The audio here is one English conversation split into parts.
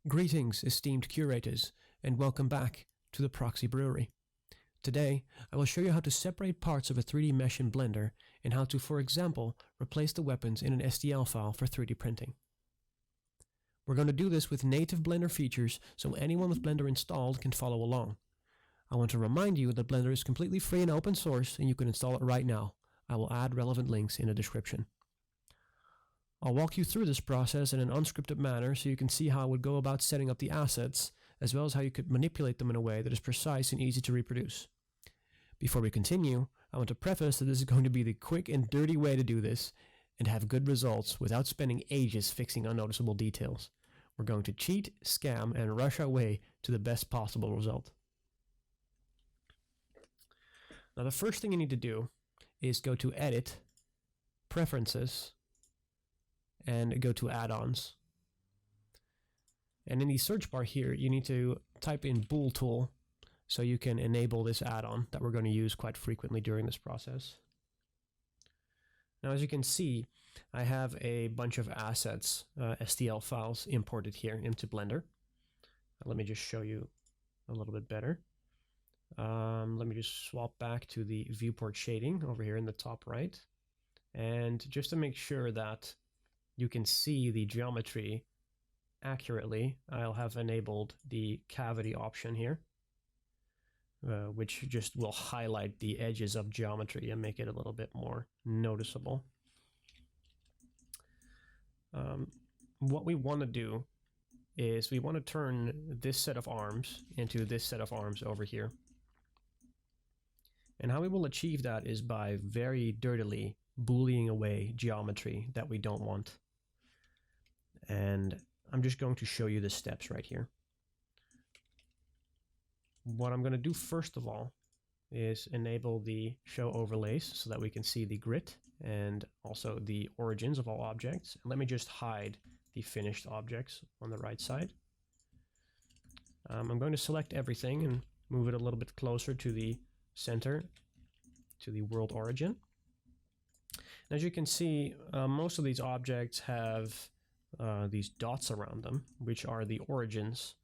Greetings, esteemed curators, and welcome back to the ProxyBrewer. Today, I will show you how to separate parts of a 3D mesh in Blender and how to, for example, replace the weapons in an STL file for 3D printing. We're going to do this with native Blender features so anyone with Blender installed can follow along. I want to remind you that Blender is completely free and open source and you can install it right now. I will add relevant links in the description. I'll walk you through this process in an unscripted manner so you can see how I would go about setting up the assets, as well as how you could manipulate them in a way that is precise and easy to reproduce. Before we continue, I want to preface that this is going to be the quick and dirty way to do this and have good results without spending ages fixing unnoticeable details. We're going to cheat, scam, and rush our way to the best possible result. Now the first thing you need to do is go to Edit, Preferences, and go to Add-ons. And in the search bar here, you need to type in Bool-Tool so you can enable this add-on that we're going to use quite frequently during this process. Now, as you can see, I have a bunch of assets, STL files imported here into Blender. Let me just show you a little bit better. Let me just swap back to the Viewport shading over here in the top right. And just to make sure that you can see the geometry accurately, I'll have enabled the cavity option here, which just will highlight the edges of geometry and make it a little bit more noticeable. What we want to do is we want to turn this set of arms into this set of arms over here. And how we will achieve that is by very dirtily booleaning away geometry that we don't want. And I'm just going to show you the steps right here. What I'm going to do first of all is enable the show overlays so that we can see the grid and also the origins of all objects. And let me just hide the finished objects on the right side. I'm going to select everything and move it a little bit closer to the center, to the world origin. And as you can see, most of these objects have these dots around them, which are the origins.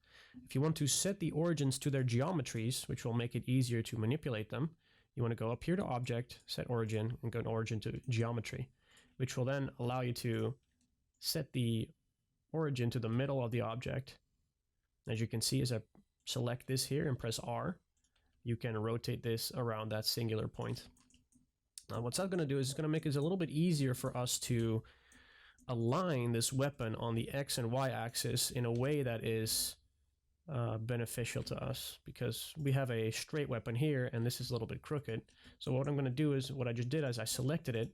If you want to set the origins to their geometries, which will make it easier to manipulate them, you want to go up here to Object, Set Origin, and go to Origin to Geometry, which will then allow you to set the origin to the middle of the object. As you can see, as I select this here and press R, you can rotate this around that singular point. Now what's that going to do is it's going to make it a little bit easier for us to align this weapon on the X and Y axis in a way that is beneficial to us, because we have a straight weapon here and this is a little bit crooked. So what I'm going to do is what I just did is I selected it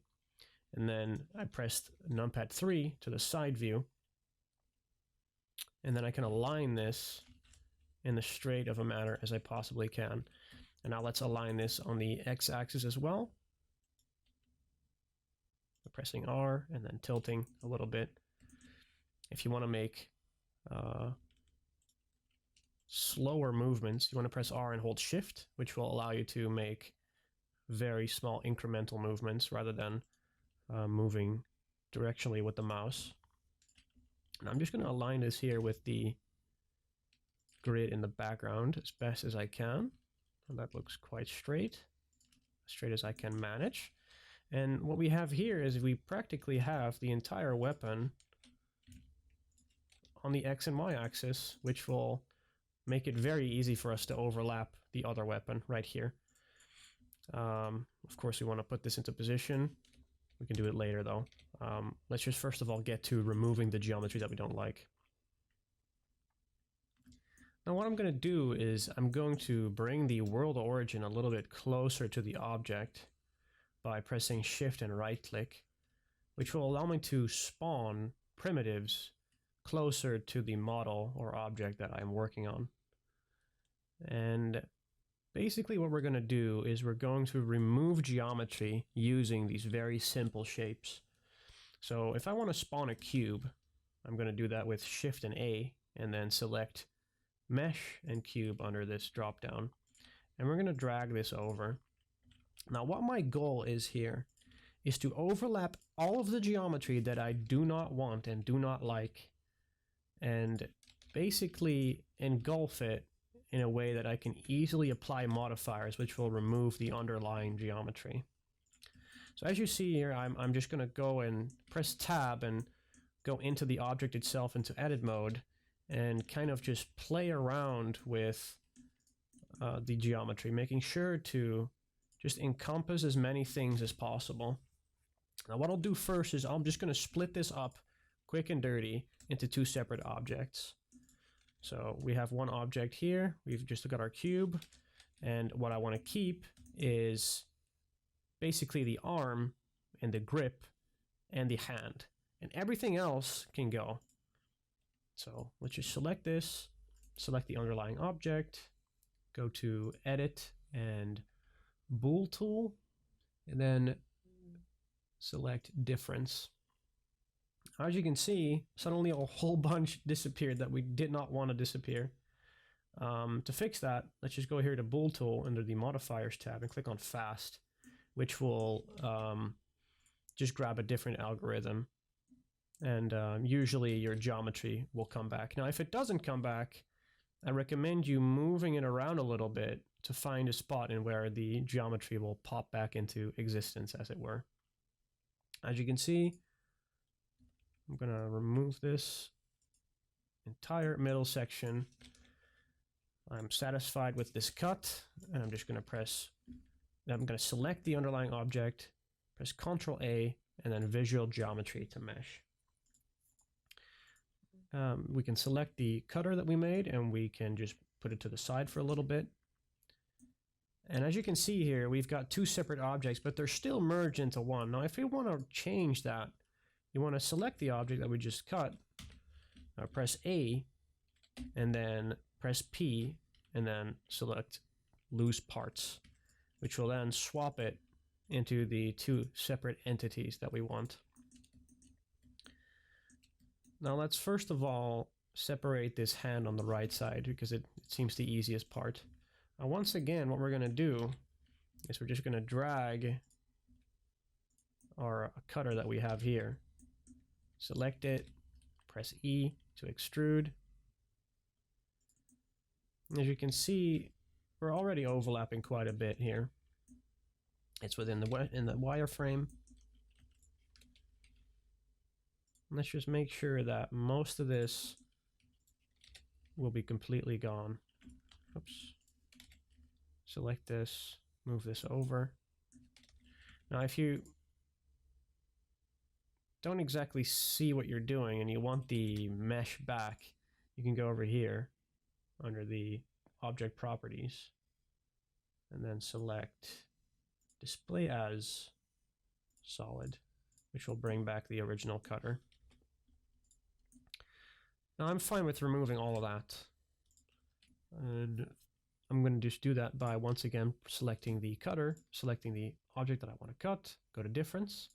and then I pressed numpad 3 to the side view, and then I can align this in the straight of a manner as I possibly can. And now let's align this on the X axis as well. Pressing R and then tilting a little bit. If you want to make slower movements, you want to press R and hold Shift, which will allow you to make very small incremental movements rather than moving directionally with the mouse. And I'm just going to align this here with the grid in the background as best as I can. And that looks quite straight as I can manage. And what we have here is we practically have the entire weapon on the X and Y axis, which will make it very easy for us to overlap the other weapon right here. Of course, we want to put this into position. We can do it later though. Let's just first of all get to removing the geometry that we don't like. Now what I'm going to do is I'm going to bring the world origin a little bit closer to the object by pressing Shift and right click, which will allow me to spawn primitives closer to the model or object that I'm working on. And basically what we're going to do is we're going to remove geometry using these very simple shapes. So if I want to spawn a cube, I'm going to do that with Shift and A and then select Mesh and Cube under this drop down. And we're going to drag this over. Now what my goal is here is to overlap all of the geometry that I do not want and do not like, and basically engulf it in a way that I can easily apply modifiers which will remove the underlying geometry. So as you see here, I'm just going to go and press tab and go into the object itself into edit mode and kind of just play around with the geometry, making sure to just encompass as many things as possible. Now what I'll do first is I'm just going to split this up quick and dirty into two separate objects. So we have one object here, we've just got our cube, and what I want to keep is basically the arm and the grip and the hand, and everything else can go. So let's just select this, select the underlying object, go to edit and Bool-Tool, and then select difference. As you can see, suddenly a whole bunch disappeared that we did not want to disappear. To fix that, let's just go here to Bool-Tool under the modifiers tab and click on fast, which will just grab a different algorithm, and usually your geometry will come back. Now if it doesn't come back, I recommend you moving it around a little bit to find a spot in where the geometry will pop back into existence, as it were. As you can see, I'm going to remove this entire middle section. I'm satisfied with this cut, and I'm just going to select the underlying object, press Ctrl+A, and then Visual Geometry to Mesh. We can select the cutter that we made, and we can just put it to the side for a little bit. And as you can see here, we've got two separate objects, but they're still merged into one. Now, if we want to change that, you want to select the object that we just cut, press A, and then press P, and then select Loose Parts, which will then swap it into the two separate entities that we want. Now let's first of all separate this hand on the right side, because it seems the easiest part. Now once again, what we're going to do is we're just going to drag our cutter that we have here, select it, press E to extrude. As you can see, we're already overlapping quite a bit here. It's within the wireframe. Let's just make sure that most of this will be completely gone. Oops. Select this, move this over. Now if you don't exactly see what you're doing and you want the mesh back, you can go over here under the object properties and then select display as solid, which will bring back the original cutter. Now I'm fine with removing all of that, and I'm going to just do that by once again selecting the cutter, selecting the object that I want to cut, go to difference,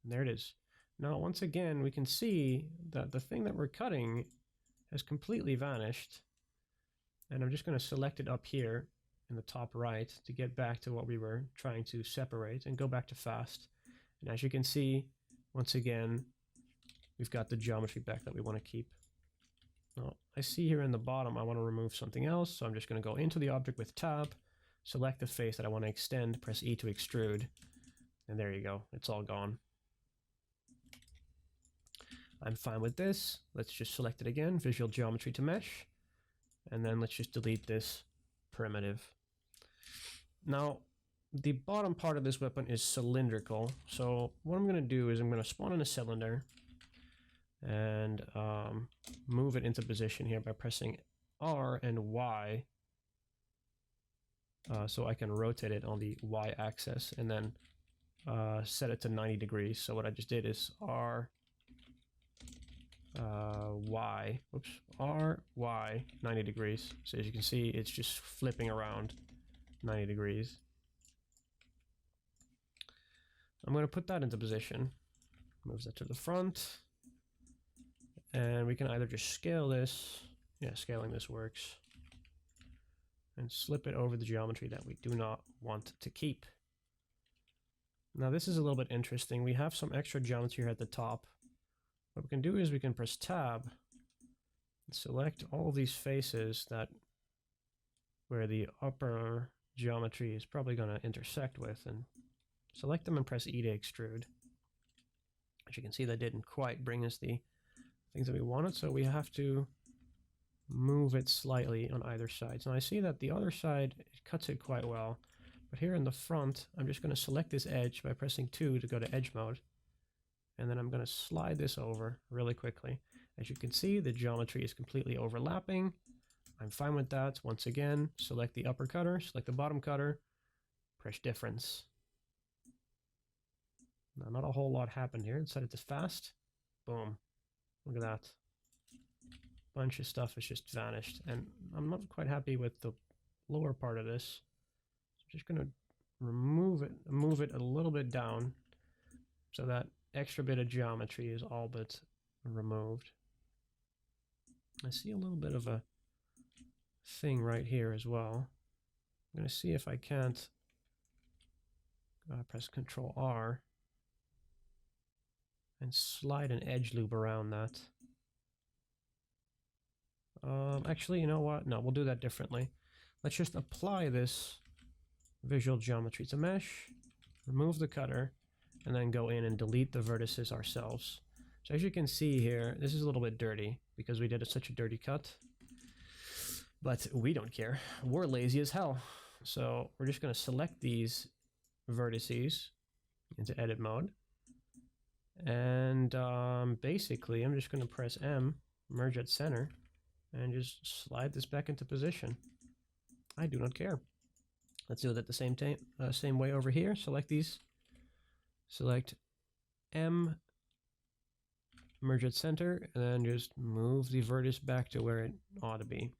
and there it is. Now once again we can see that the thing that we're cutting has completely vanished, and I'm just going to select it up here in the top right to get back to what we were trying to separate and go back to fast. And as you can see, once again, we've got the geometry back that we want to keep. Now, I see here in the bottom I want to remove something else, so I'm just going to go into the object with tab, select the face that I want to extend, press E to extrude, and there you go, it's all gone. I'm fine with this. Let's just select it again, Visual Geometry to Mesh, and then let's just delete this primitive. Now, the bottom part of this weapon is cylindrical, so what I'm going to do is I'm going to spawn in a cylinder and move it into position here by pressing R and Y, so I can rotate it on the Y axis, and then set it to 90 degrees. So what I just did is R, Y, oops, R, Y, 90 degrees. So as you can see, it's just flipping around 90 degrees. I'm going to put that into position, moves that to the front, and we can either just scale this, yeah, scaling this works, and slip it over the geometry that we do not want to keep. Now this is a little bit interesting. We have some extra geometry here at the top. What we can do is we can press tab select all these faces that where the upper geometry is probably going to intersect with, and select them and press E to extrude. As you can see, that didn't quite bring us the things that we wanted, so we have to move it slightly on either side. So I see that the other side, it cuts it quite well, but here in the front, I'm just going to select this edge by pressing 2 to go to edge mode, and then I'm going to slide this over really quickly. As you can see, the geometry is completely overlapping. I'm fine with that. Once again, select the upper cutter, select the bottom cutter, press difference. Now, not a whole lot happened here. Set it to fast. Boom. Look at that. Bunch of stuff has just vanished, and I'm not quite happy with the lower part of this. So I'm just going to move it a little bit down so that extra bit of geometry is all but removed. I see a little bit of a thing right here as well. I'm going to see if I can't press Ctrl+R and slide an edge loop around that. Actually, you know what? No, we'll do that differently. Let's just apply this visual geometry to mesh, remove the cutter, and then go in and delete the vertices ourselves. So as you can see here, this is a little bit dirty because we did such a dirty cut. But we don't care. We're lazy as hell. So we're just going to select these vertices into edit mode. And basically, I'm just going to press M, merge at center, and just slide this back into position. I do not care. Let's do it at the same way over here. Select these. Select M, merge at center, and then just move the vertex back to where it ought to be.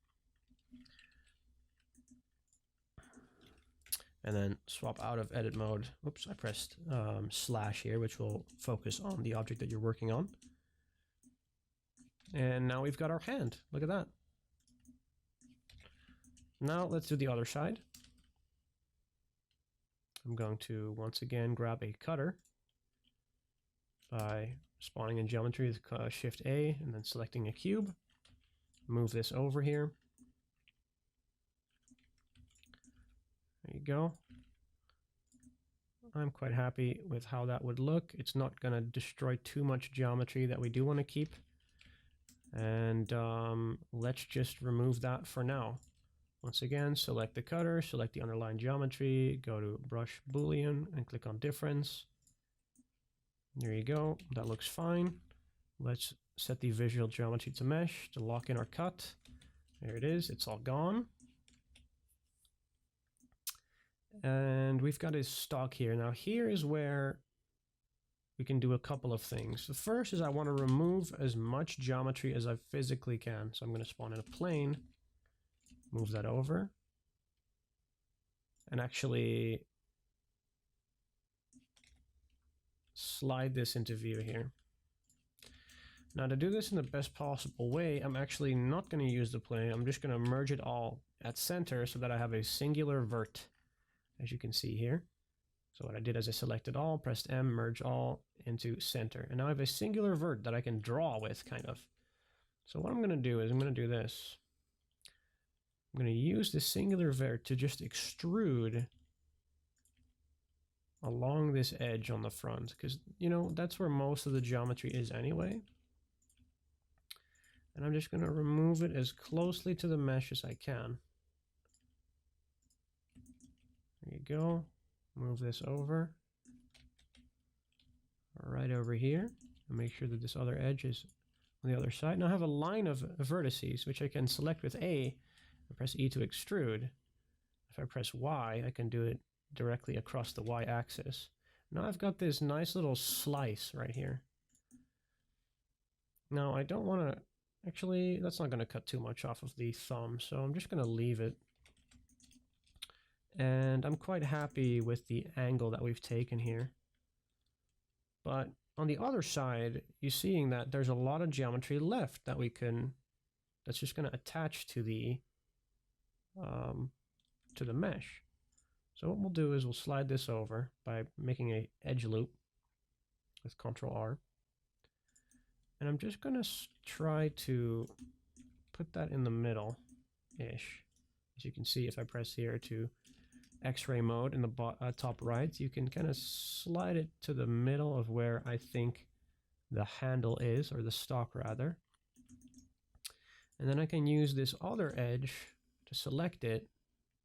And then swap out of edit mode. Oops, I pressed slash here, which will focus on the object that you're working on. And now we've got our hand. Look at that. Now let's do the other side. I'm going to once again grab a cutter by spawning in geometry with Shift A and then selecting a cube. Move this over here. There you go. I'm quite happy with how that would look. It's not going to destroy too much geometry that we do want to keep. And let's just remove that for now. Once again, select the cutter, select the underlying geometry, go to Brush Boolean and click on Difference. There you go. That looks fine. Let's set the visual geometry to mesh to lock in our cut. There it is. It's all gone. And we've got his stock here. Now here is where we can do a couple of things. The first is I want to remove as much geometry as I physically can. So I'm going to spawn in a plane, move that over, and actually slide this into view here. Now to do this in the best possible way, I'm actually not going to use the plane. I'm just going to merge it all at center so that I have a singular vert, as you can see here. So what I did is I selected all, pressed M, merge all into center. And now I have a singular vert that I can draw with, kind of. So what I'm going to do is I'm going to do this. I'm going to use the singular vert to just extrude along this edge on the front, because, you know, that's where most of the geometry is anyway. And I'm just going to remove it as closely to the mesh as I can. There you go. Move this over. Right over here. And make sure that this other edge is on the other side. Now I have a line of vertices, which I can select with A and press E to extrude. If I press Y, I can do it directly across the Y axis. Now I've got this nice little slice right here. Now I don't want to, actually that's not going to cut too much off of the thumb, so I'm just going to leave it. And I'm quite happy with the angle that we've taken here. But on the other side, you're seeing that there's a lot of geometry left that we can, that's just going to attach to the mesh. So what we'll do is we'll slide this over by making an edge loop with Ctrl+R. And I'm just going to try to put that in the middle-ish. As you can see, if I press here to X-ray mode in the top right, you can kind of slide it to the middle of where I think the handle is, or the stock rather. And then I can use this other edge to select it,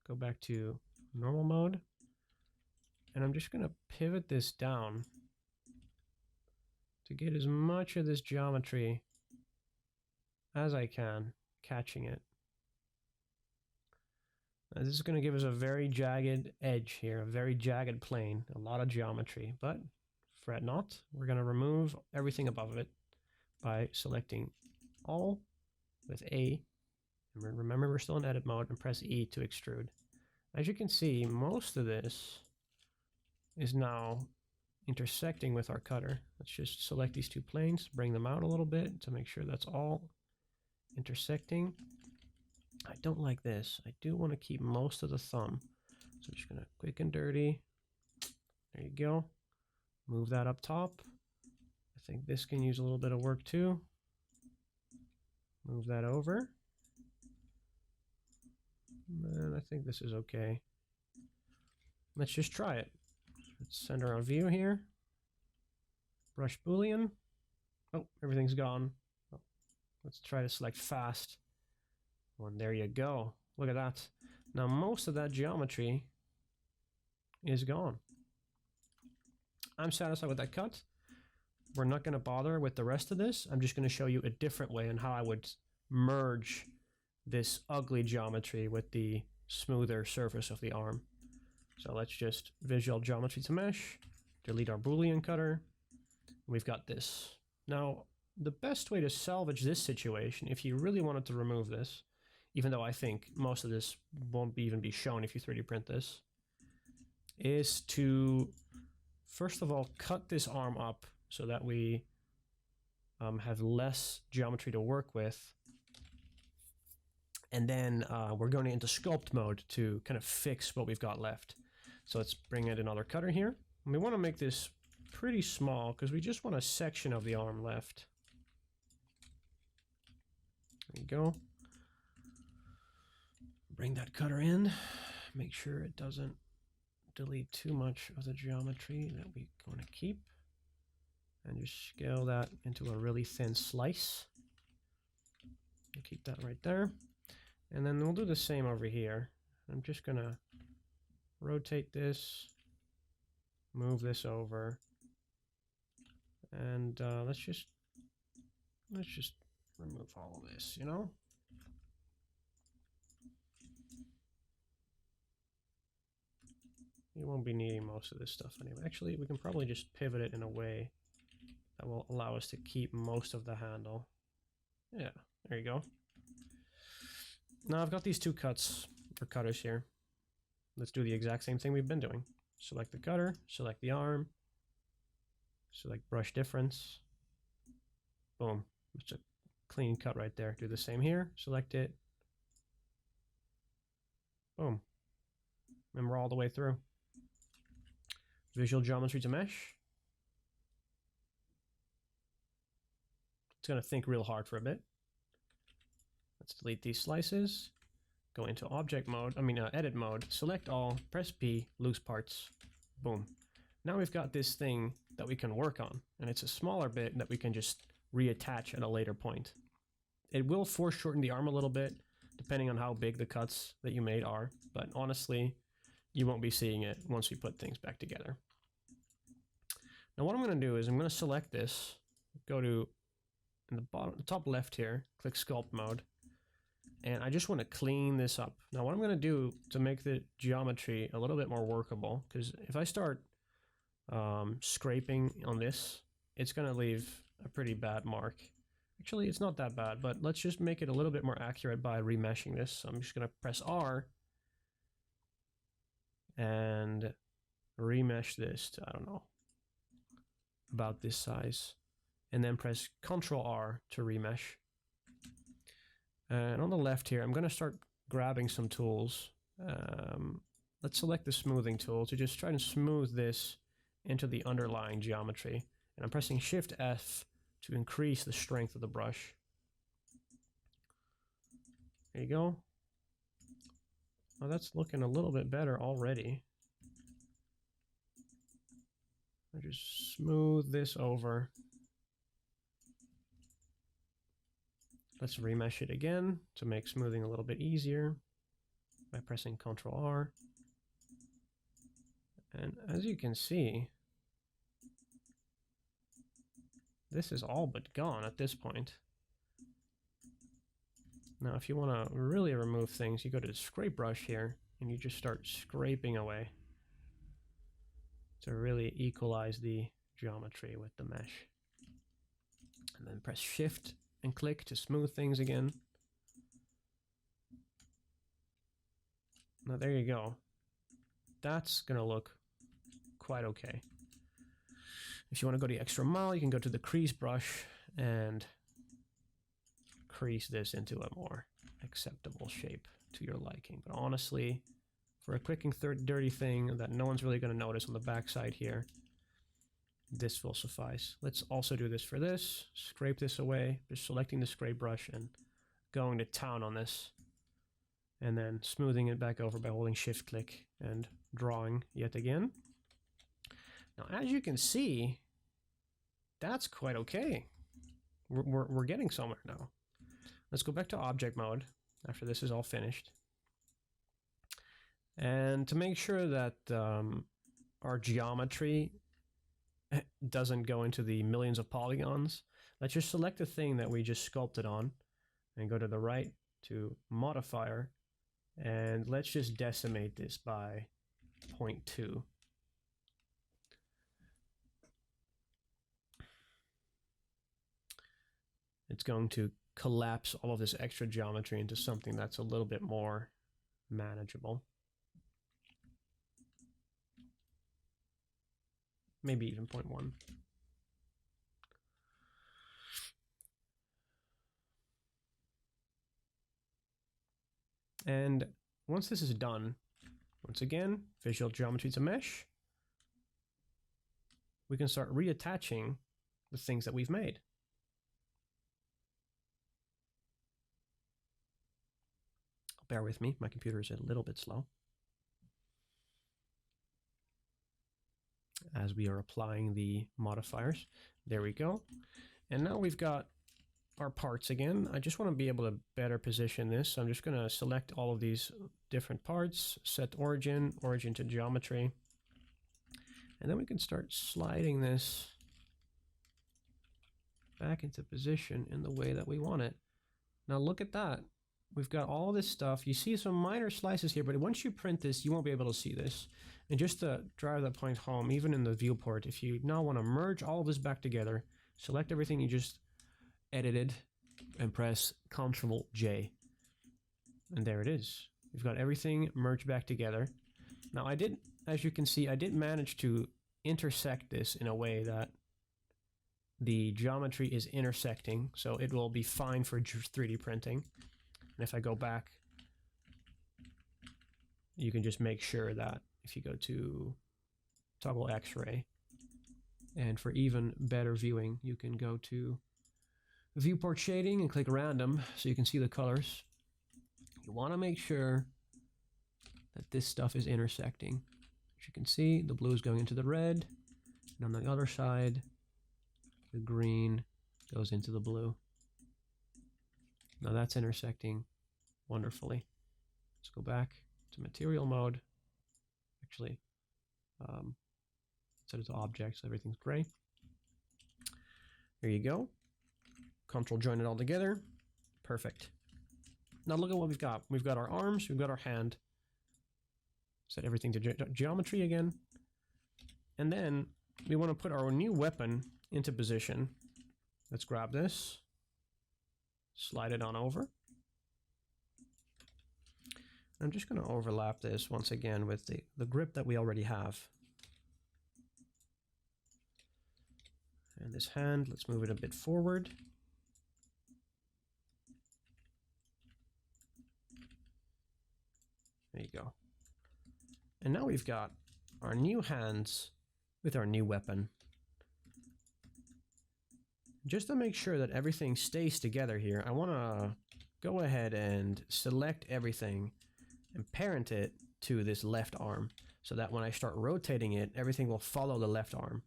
go back to normal mode, and I'm just going to pivot this down to get as much of this geometry as I can, catching it. Now, this is going to give us a very jagged edge here, a very jagged plane, a lot of geometry, but fret not. We're going to remove everything above it by selecting all with A. And remember, we're still in edit mode, and press E to extrude. As you can see, most of this is now intersecting with our cutter. Let's just select these two planes, bring them out a little bit to make sure that's all intersecting. I don't like this. I do want to keep most of the thumb. So I'm just going to quick and dirty. There you go. Move that up top. I think this can use a little bit of work too. Move that over. And I think this is okay. Let's just try it. Let's center our view here. Brush Boolean. Oh, everything's gone. Oh, let's try to select fast. And there you go. Look at that. Now most of that geometry is gone. I'm satisfied with that cut. We're not going to bother with the rest of this. I'm just going to show you a different way on how I would merge this ugly geometry with the smoother surface of the arm. So let's just visual geometry to mesh, delete our Boolean cutter. We've got this. Now, the best way to salvage this situation, if you really wanted to remove this, even though I think most of this won't even be shown if you 3D print this, is to first of all cut this arm up so that we have less geometry to work with. And then we're going into Sculpt mode to kind of fix what we've got left. So let's bring in another cutter here. And we want to make this pretty small because we just want a section of the arm left. There you go. Bring that cutter in. Make sure it doesn't delete too much of the geometry that we want to keep. And just scale that into a really thin slice. We'll keep that right there. And then we'll do the same over here. I'm just going to rotate this, move this over, and let's just remove all of this, you know? You won't be needing most of this stuff anyway. Actually, we can probably just pivot it in a way that will allow us to keep most of the handle. Yeah, there you go. Now I've got these two cutters here. Let's do the exact same thing we've been doing. Select the cutter, select the arm, select brush difference. Boom. It's a clean cut right there. Do the same here. Select it. Boom. And we're all the way through. Visual geometry to mesh. It's going to think real hard for a bit. Let's delete these slices. Go into object mode, edit mode, select all, press P, loose parts, boom. Now we've got this thing that we can work on, and it's a smaller bit that we can just reattach at a later point. It will foreshorten the arm a little bit, depending on how big the cuts that you made are, but honestly, you won't be seeing it once we put things back together. Now what I'm going to do is I'm going to select this, go to in the top left here, click Sculpt Mode, and I just want to clean this up. Now what I'm going to do to make the geometry a little bit more workable, because if I start scraping on this, it's going to leave a pretty bad mark. Actually, it's not that bad, but let's just make it a little bit more accurate by remeshing this. So I'm just going to press R and remesh this to, I don't know, about this size. And then press Ctrl R to remesh. And on the left here, I'm going to start grabbing some tools. Let's select the smoothing tool to just try to smooth this into the underlying geometry. And I'm pressing Shift F to increase the strength of the brush. There you go. Well, that's looking a little bit better already. I just smooth this over. Let's remesh it again to make smoothing a little bit easier by pressing Ctrl+R. And as you can see, this is all but gone at this point. Now, if you want to really remove things, you go to the scrape brush here, and you just start scraping away to really equalize the geometry with the mesh. And then press Shift and click to smooth things again. Now, there you go. That's going to look quite okay. If you want to go the extra mile, you can go to the Crease brush and crease this into a more acceptable shape to your liking. But honestly, for a quick and dirty thing that no one's really going to notice on the back side here, this will suffice. Let's also do this for this. Scrape this away, just selecting the scrape brush and going to town on this, and then smoothing it back over by holding Shift click and drawing yet again. Now, as you can see, that's quite okay. We're getting somewhere now. Let's go back to object mode after this is all finished. And to make sure that our geometry doesn't go into the millions of polygons, let's just select the thing that we just sculpted on and go to the right to modifier, and let's just decimate this by 0.2. It's going to collapse all of this extra geometry into something that's a little bit more manageable. Maybe even 0.1. And once this is done, once again, visual geometry to mesh, we can start reattaching the things that we've made. Bear with me, my computer is a little bit slow as we are applying the modifiers. There we go. And now we've got our parts again. I just want to be able to better position this. So I'm just going to select all of these different parts, set origin, origin to geometry, and then we can start sliding this back into position in the way that we want it. Now look at that. We've got all this stuff. You see some minor slices here, but once you print this, you won't be able to see this. And just to drive that point home, even in the viewport, if you now want to merge all of this back together, select everything you just edited and press Ctrl+J. And there it is. We've got everything merged back together. Now I did, as you can see, I did manage to intersect this in a way that the geometry is intersecting, so it will be fine for 3D printing. And if I go back, you can just make sure that if you go to toggle X-ray, and for even better viewing, you can go to viewport shading and click random so you can see the colors. You want to make sure that this stuff is intersecting. As you can see, the blue is going into the red, and on the other side, the green goes into the blue. Now that's intersecting wonderfully. Let's go back to material mode. Actually, set it to objects, so everything's gray. There you go. Control join it all together. Perfect. Now look at what we've got. We've got our arms, we've got our hand. Set everything to geometry again. And then we want to put our new weapon into position. Let's grab this. Slide it on over. I'm just going to overlap this once again with the grip that we already have. And this hand, let's move it a bit forward. There you go. And now we've got our new hands with our new weapon. Just to make sure that everything stays together here, I want to go ahead and select everything and parent it to this left arm so that when I start rotating it, everything will follow the left arm.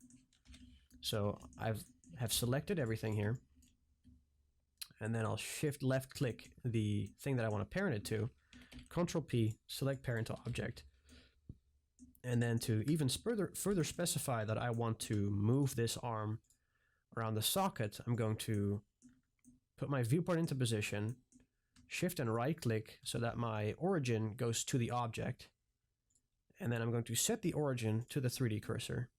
So I have selected everything here, and then I'll shift left click the thing that I want to parent it to, Ctrl+P, select parent to object. And then to even further specify that I want to move this arm around the socket, I'm going to put my viewport into position, shift and right click so that my origin goes to the object. And then I'm going to set the origin to the 3D cursor.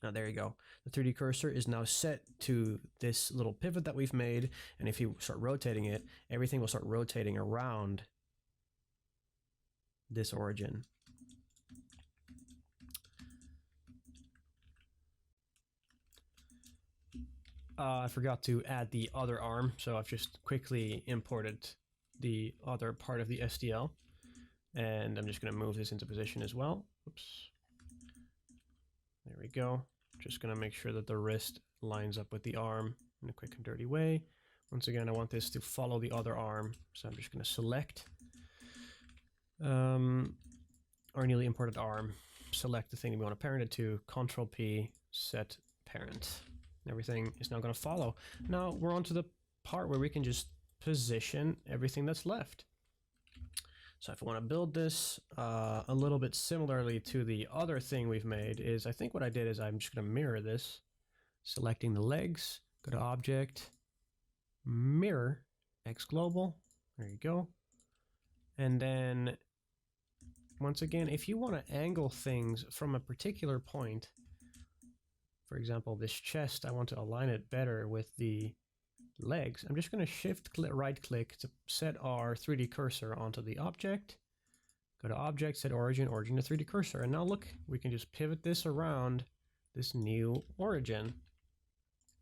Now there you go. The 3D cursor is now set to this little pivot that we've made. And if you start rotating it, everything will start rotating around this origin. I forgot to add the other arm, so I've just quickly imported the other part of the STL, and I'm just going to move this into position as well. Oops. There we go. Just going to make sure that the wrist lines up with the arm in a quick and dirty way. Once again, I want this to follow the other arm, so I'm just going to select our newly imported arm, select the thing that we want to parent it to, Ctrl+P, set parent. Everything is now going to follow. Now we're on to the part where we can just position everything that's left. So if I want to build this a little bit similarly to the other thing we've made, is I think what I did is I'm just going to mirror this, selecting the legs, go to Object, Mirror, X Global, there you go. And then once again, if you want to angle things from a particular point, for example, this chest, I want to align it better with the legs. I'm just going to right click to set our 3D cursor onto the object. Go to Object, set Origin, Origin to 3D cursor. And now look, we can just pivot this around this new origin.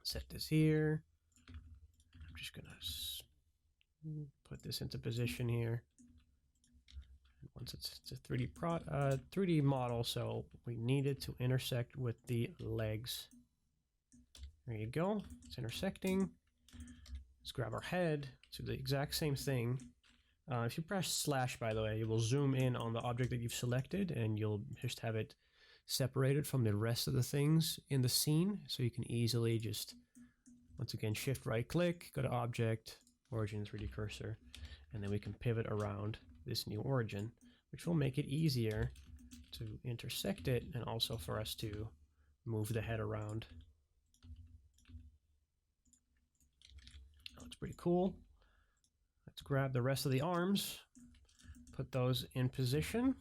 Set this here. I'm just going to put this into position here. And once it's a 3D model, so we need it to intersect with the legs. There you go. It's intersecting. Let's grab our head. So the exact same thing. If you press slash, by the way, it will zoom in on the object that you've selected, and you'll just have it separated from the rest of the things in the scene. So you can easily just, once again, shift right click, go to Object, Origin 3D cursor, and then we can pivot around this new origin, which will make it easier to intersect it and also for us to move the head around. That looks pretty cool. Let's grab the rest of the arms, put those in position.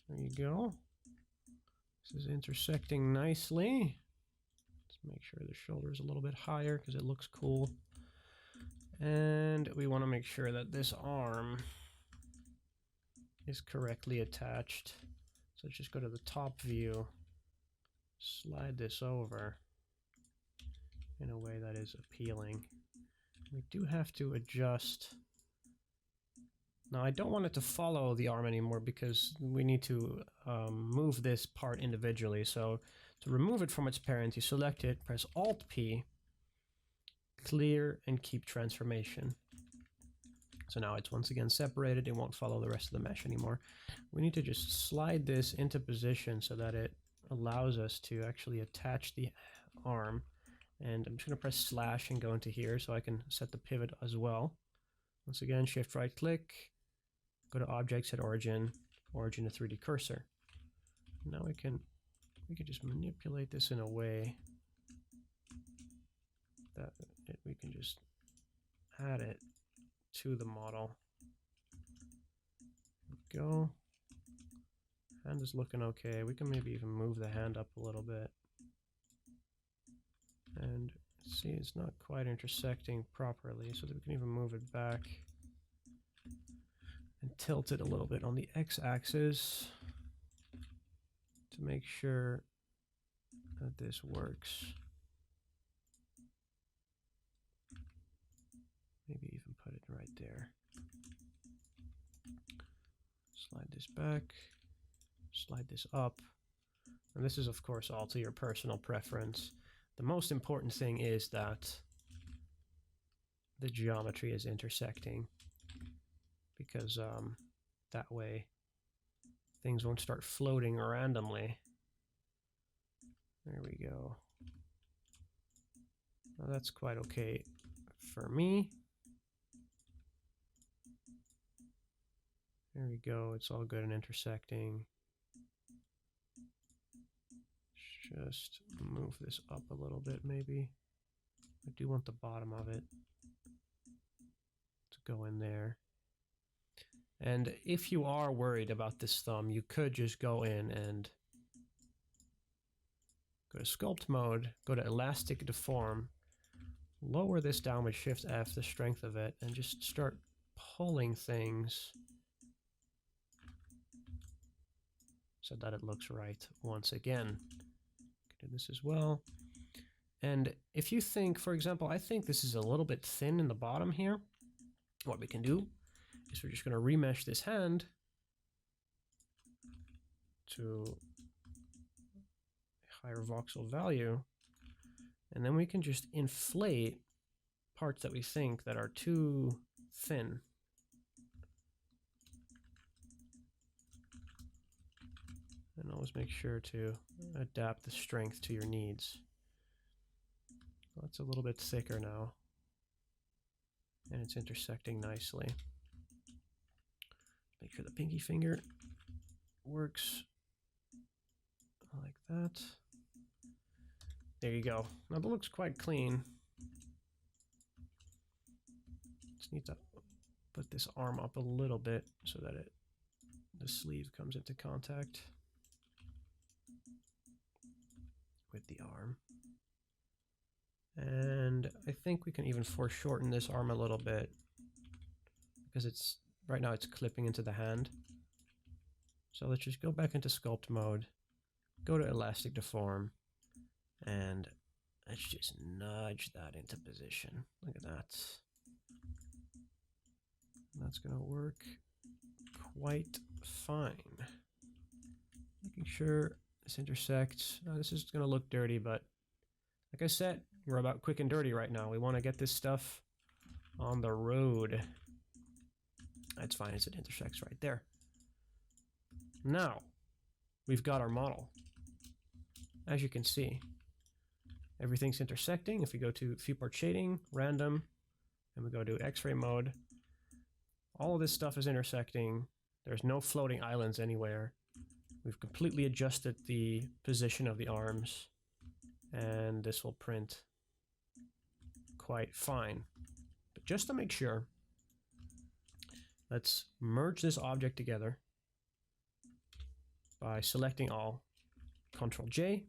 There you go. This is intersecting nicely. Let's make sure the shoulder is a little bit higher because it looks cool. And we want to make sure that this arm is correctly attached. So let's just go to the top view, slide this over in a way that is appealing. We do have to adjust. Now I don't want it to follow the arm anymore because we need to move this part individually. So to remove it from its parent, you select it, press Alt+P, clear, and keep transformation. So now it's once again separated. It won't follow the rest of the mesh anymore. We need to just slide this into position so that it allows us to actually attach the arm. And I'm just going to press slash and go into here so I can set the pivot as well. Once again, shift right click, go to Object, set Origin, Origin to 3D cursor. Now we can just manipulate this in a way that we can just add it to the model. There we go. Hand is looking okay. We can maybe even move the hand up a little bit. And see, it's not quite intersecting properly, so that we can even move it back and tilt it a little bit on the x-axis to make sure that this works. Maybe even put it right there. Slide this back, slide this up. And this is, of course, all to your personal preference. The most important thing is that the geometry is intersecting, because that way things won't start floating randomly. There we go. Well, that's quite okay for me. There we go, it's all good and intersecting. Just move this up a little bit maybe. I do want the bottom of it to go in there. And if you are worried about this thumb, you could just go in and go to Sculpt Mode, go to Elastic Deform, lower this down with Shift F, the strength of it, and just start pulling things so that it looks right once again. Do this as well. And if you think, for example, I think this is a little bit thin in the bottom here, what we can do is we're just going to remesh this hand to a higher voxel value, and then we can just inflate parts that we think that are too thin. And always make sure to adapt the strength to your needs. That's a little bit thicker now, and it's intersecting nicely. Make sure the pinky finger works like that. There you go. Now that looks quite clean. Just need to put this arm up a little bit so that the sleeve comes into contact with the arm. And I think we can even foreshorten this arm a little bit, because right now it's clipping into the hand. So let's just go back into Sculpt Mode, go to Elastic Deform, and let's just nudge that into position. Look at that. That's going to work quite fine. Making sure this intersects. This is going to look dirty, but like I said, we're about quick and dirty right now. We want to get this stuff on the road. That's fine as it intersects right there. Now, we've got our model. As you can see, everything's intersecting. If we go to Viewport Shading, Random, and we go to X-ray mode, all of this stuff is intersecting. There's no floating islands anywhere. We've completely adjusted the position of the arms, and this will print quite fine. But just to make sure, let's merge this object together by selecting all, Ctrl+J.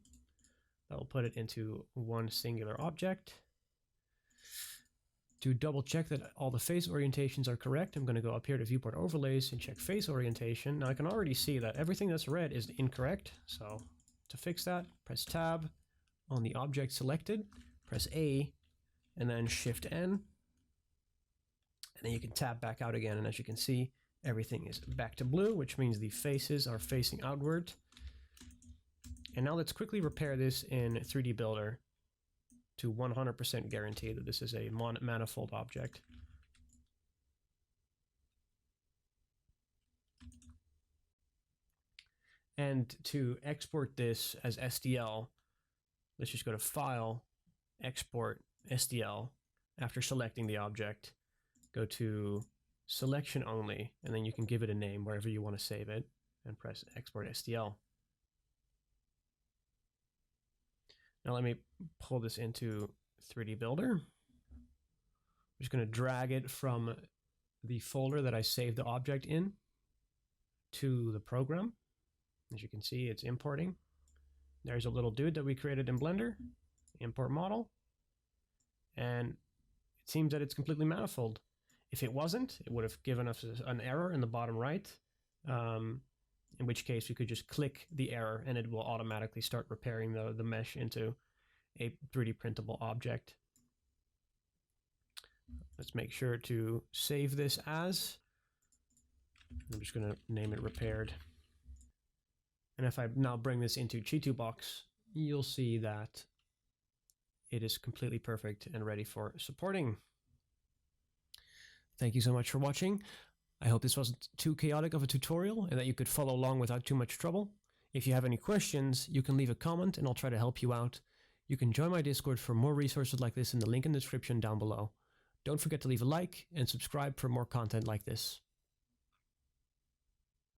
That will put it into one singular object. To double check that all the face orientations are correct, I'm going to go up here to Viewport Overlays and check face orientation. Now I can already see that everything that's red is incorrect. So to fix that, press Tab on the object selected, press A, and then Shift N. And then you can tab back out again, and as you can see, everything is back to blue, which means the faces are facing outward. And now let's quickly repair this in 3D Builder to 100% guarantee that this is a manifold object. And to export this as STL, let's just go to File, Export STL. After selecting the object, go to Selection Only, and then you can give it a name wherever you want to save it, and press Export STL. Now let me pull this into 3D Builder. I'm just going to drag it from the folder that I saved the object in to the program. As you can see, it's importing. There's a little dude that we created in Blender, import model, and it seems that it's completely manifold. If it wasn't, it would have given us an error in the bottom right, in which case we could just click the error and it will automatically start repairing the mesh into a 3D printable object. Let's make sure to save this as, I'm just going to name it repaired. And if I now bring this into G2 Box, you'll see that it is completely perfect and ready for supporting. Thank you so much for watching. I hope this wasn't too chaotic of a tutorial and that you could follow along without too much trouble. If you have any questions, you can leave a comment and I'll try to help you out. You can join my Discord for more resources like this in the link in the description down below. Don't forget to leave a like and subscribe for more content like this.